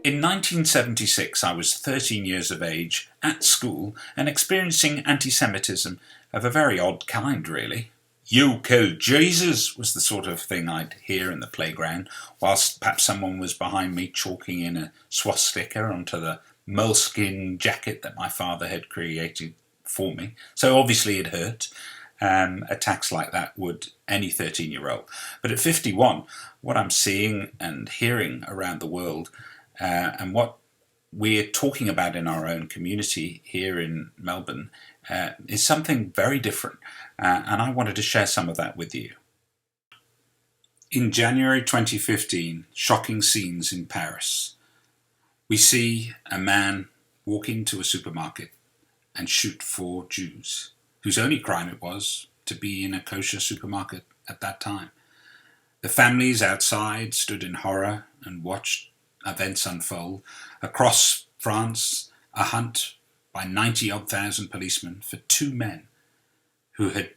In 1976, I was 13 years of age, at school, and experiencing anti-Semitism of a very odd kind, really. "You killed Jesus" was the sort of thing I'd hear in the playground, whilst perhaps someone was behind me chalking in a swastika onto the moleskin jacket that my father had created for me. So obviously it hurt. Attacks like that would any 13-year-old. But at 51, what I'm seeing and hearing around the world, and what we're talking about in our own community here in Melbourne, is something very different, and I wanted to share some of that with you. In January 2015, shocking scenes in Paris. We see a man walk into a supermarket and shoot 4 Jews, whose only crime it was to be in a kosher supermarket at that time. The families outside stood in horror and watched events unfold. Across France, a hunt by 90-odd thousand policemen for 2 men who had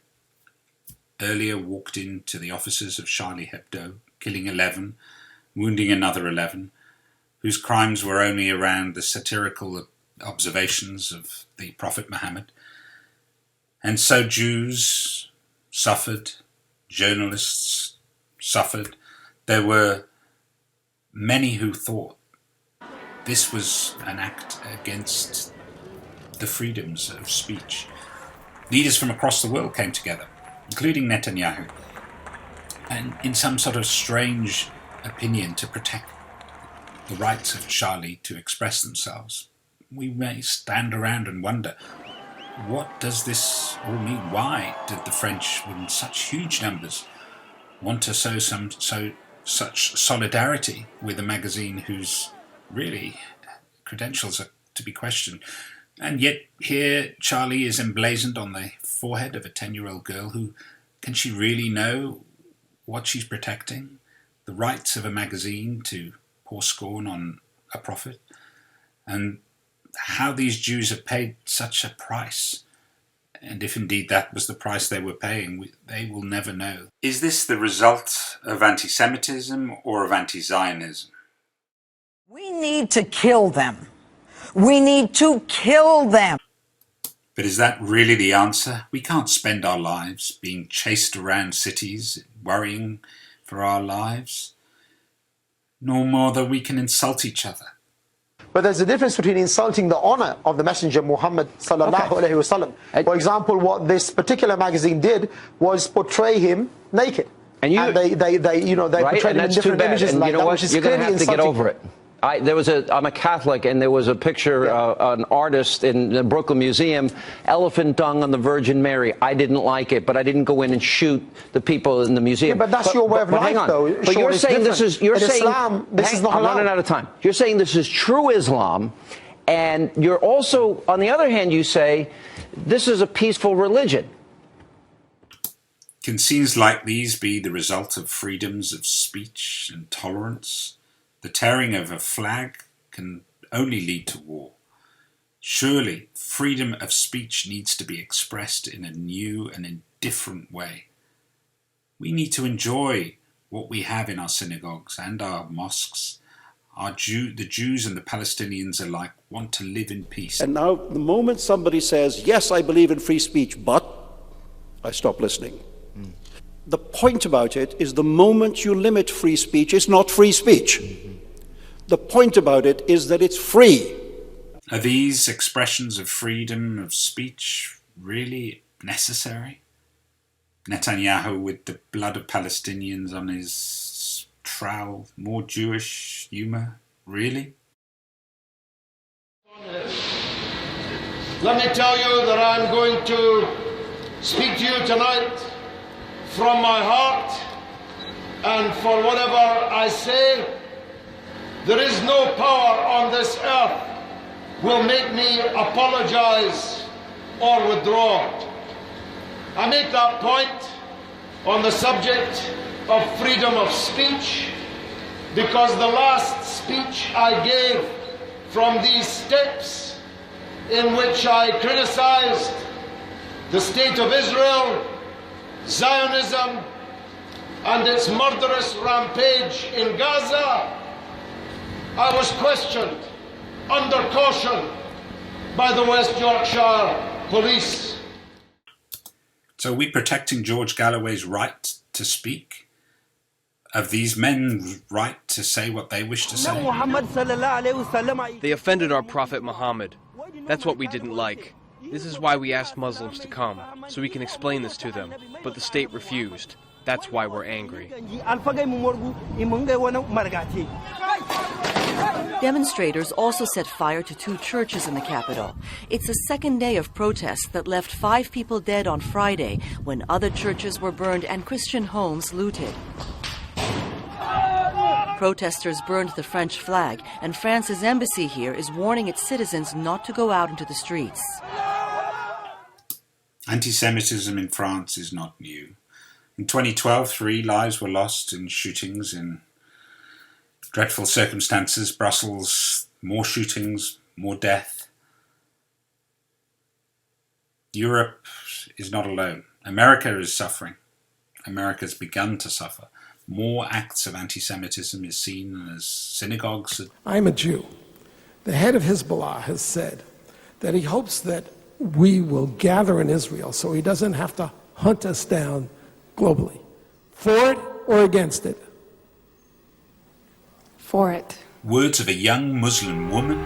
earlier walked into the offices of Charlie Hebdo, killing 11, wounding another 11, whose crimes were only around the satirical observations of the Prophet Muhammad. And so Jews suffered, journalists suffered. There were many who thought this was an act against the freedoms of speech. Leaders from across the world came together, including Netanyahu, and in some sort of strange opinion to protect the rights of Charlie to express themselves. We may stand around and wonder, what does this all mean? Why did the French, in such huge numbers, want to sow such solidarity with a magazine whose really credentials are to be questioned? And yet here Charlie is emblazoned on the forehead of a 10-year-old girl who, can she really know what she's protecting? The rights of a magazine to pour scorn on a prophet? And how these Jews have paid such a price, and if indeed that was the price they were paying, they will never know. Is this the result of anti-Semitism or of anti-Zionism? We need to kill them. We need to kill them. But is that really the answer? We can't spend our lives being chased around cities, worrying for our lives, no more than we can insult each other. But there's a difference between insulting the honor of the Messenger Muhammad sallallahu alaihi wasallam. For example, what this particular magazine did was portray him naked. And they portrayed him in different images and like you know that, what? which is You're going clearly to have to get insulting. over it. I'm a Catholic, and there was a picture, an artist in the Brooklyn Museum, elephant dung on the Virgin Mary. I didn't like it, but I didn't go in and shoot the people in the museum. Yeah, but that's your way of life, though. But you're saying this is, you're saying, Islam, this is not allowed. I'm running out of time. You're saying this is true Islam, and you're also, on the other hand, you say this is a peaceful religion. Can scenes like these be the result of freedoms of speech and tolerance? The tearing of a flag can only lead to war. Surely, freedom of speech needs to be expressed in a new and in different way. We need to enjoy what we have in our synagogues and our mosques. The Jews and the Palestinians alike want to live in peace. And now, the moment somebody says, yes, I believe in free speech, but I stop listening. The point about it is the moment you limit free speech, it's not free speech. The point about it is that it's free. Are these expressions of freedom of speech really necessary? Netanyahu with the blood of Palestinians on his trowel, more Jewish humour, really? Let me tell you that I'm going to speak to you tonight from my heart, and for whatever I say, there is no power on this earth will make me apologize or withdraw. I make that point on the subject of freedom of speech because the last speech I gave from these steps, in which I criticized the state of Israel, Zionism, and its murderous rampage in Gaza, I was questioned under caution by the West Yorkshire Police. So are we protecting George Galloway's right to speak? Of these men's right to say what they wish to say? They offended our Prophet Muhammad. That's what we didn't like. This is why we asked Muslims to come, so we can explain this to them. But the state refused. That's why we're angry. Demonstrators also set fire to 2 churches in the capital. It's the second day of protests that left 5 people dead on Friday, when other churches were burned and Christian homes looted. Protesters burned the French flag, and France's embassy here is warning its citizens not to go out into the streets. Anti-Semitism in France is not new. In 2012, 3 lives were lost in shootings in dreadful circumstances. Brussels, more shootings, more death. Europe is not alone. America is suffering. America's begun to suffer. More acts of anti-Semitism is seen as synagogues. I'm a Jew. The head of Hezbollah has said that he hopes that we will gather in Israel so he doesn't have to hunt us down globally. For it or against it? For it. Words of a young Muslim woman.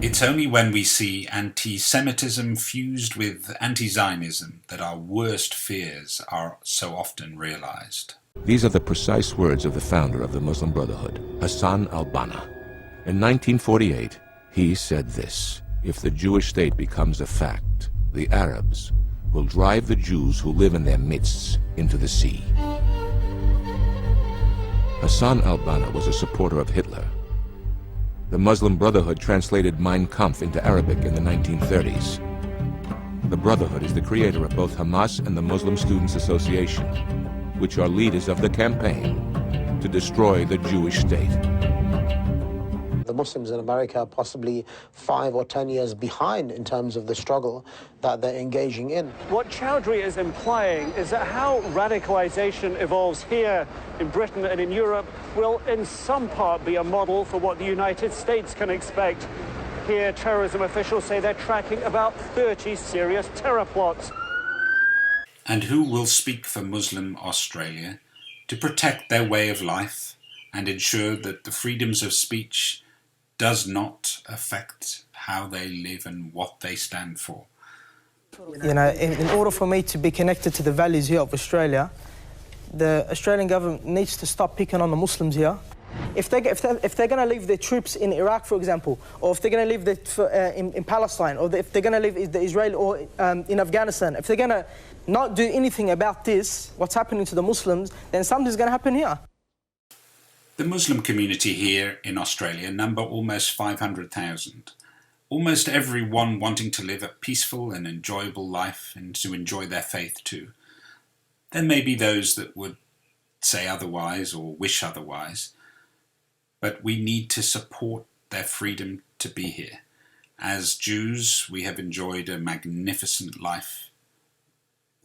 It's only when we see anti-Semitism fused with anti-Zionism that our worst fears are so often realized. These are the precise words of the founder of the Muslim Brotherhood, Hassan al-Banna. In 1948, he said this: "If the Jewish state becomes a fact, the Arabs will drive the Jews who live in their midst into the sea." Hassan al-Banna was a supporter of Hitler. The Muslim Brotherhood translated Mein Kampf into Arabic in the 1930s. The Brotherhood is the creator of both Hamas and the Muslim Students Association, which are leaders of the campaign to destroy the Jewish state. The Muslims in America are possibly 5 or 10 years behind in terms of the struggle that they're engaging in. What Chowdhury is implying is that how radicalization evolves here in Britain and in Europe will in some part be a model for what the United States can expect. Here, terrorism officials say they're tracking about 30 serious terror plots. And who will speak for Muslim Australia to protect their way of life and ensure that the freedoms of speech does not affect how they live and what they stand for? You know, in order for me to be connected to the values here of Australia, the Australian government needs to stop picking on the Muslims here. If they're going to leave their troops in Iraq, for example, or if they're going to leave in Palestine, or if they're going to leave the Israel or in Afghanistan, if they're going to not do anything about this, what's happening to the Muslims, then something's going to happen here. The Muslim community here in Australia number almost 500,000. Almost everyone wanting to live a peaceful and enjoyable life and to enjoy their faith too. There may be those that would say otherwise or wish otherwise, but we need to support their freedom to be here. As Jews, we have enjoyed a magnificent life,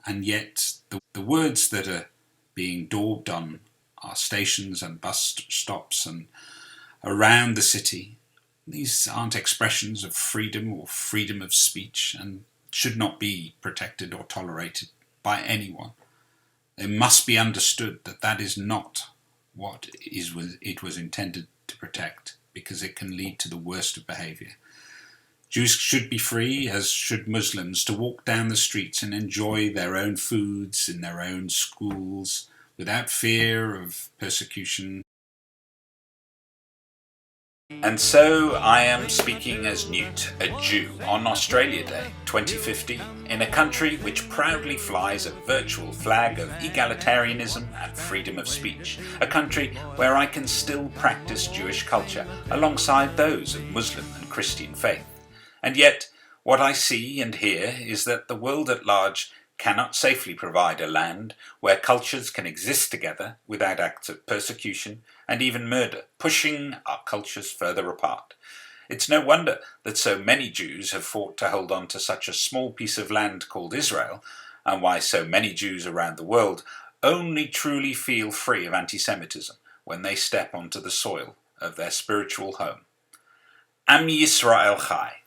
and yet the words that are being daubed on our stations and bus stops and around the city, these aren't expressions of freedom or freedom of speech and should not be protected or tolerated by anyone. It must be understood that that is not what it was intended to protect, because it can lead to the worst of behaviour. Jews should be free, as should Muslims, to walk down the streets and enjoy their own foods in their own schools without fear of persecution. And so I am speaking as Newt, a Jew, on Australia Day 2015, in a country which proudly flies a virtual flag of egalitarianism and freedom of speech, a country where I can still practice Jewish culture alongside those of Muslim and Christian faith. And yet, what I see and hear is that the world at large cannot safely provide a land where cultures can exist together without acts of persecution and even murder, pushing our cultures further apart. It's no wonder that so many Jews have fought to hold on to such a small piece of land called Israel, and why so many Jews around the world only truly feel free of anti-Semitism when they step onto the soil of their spiritual home. Am Yisrael Chai.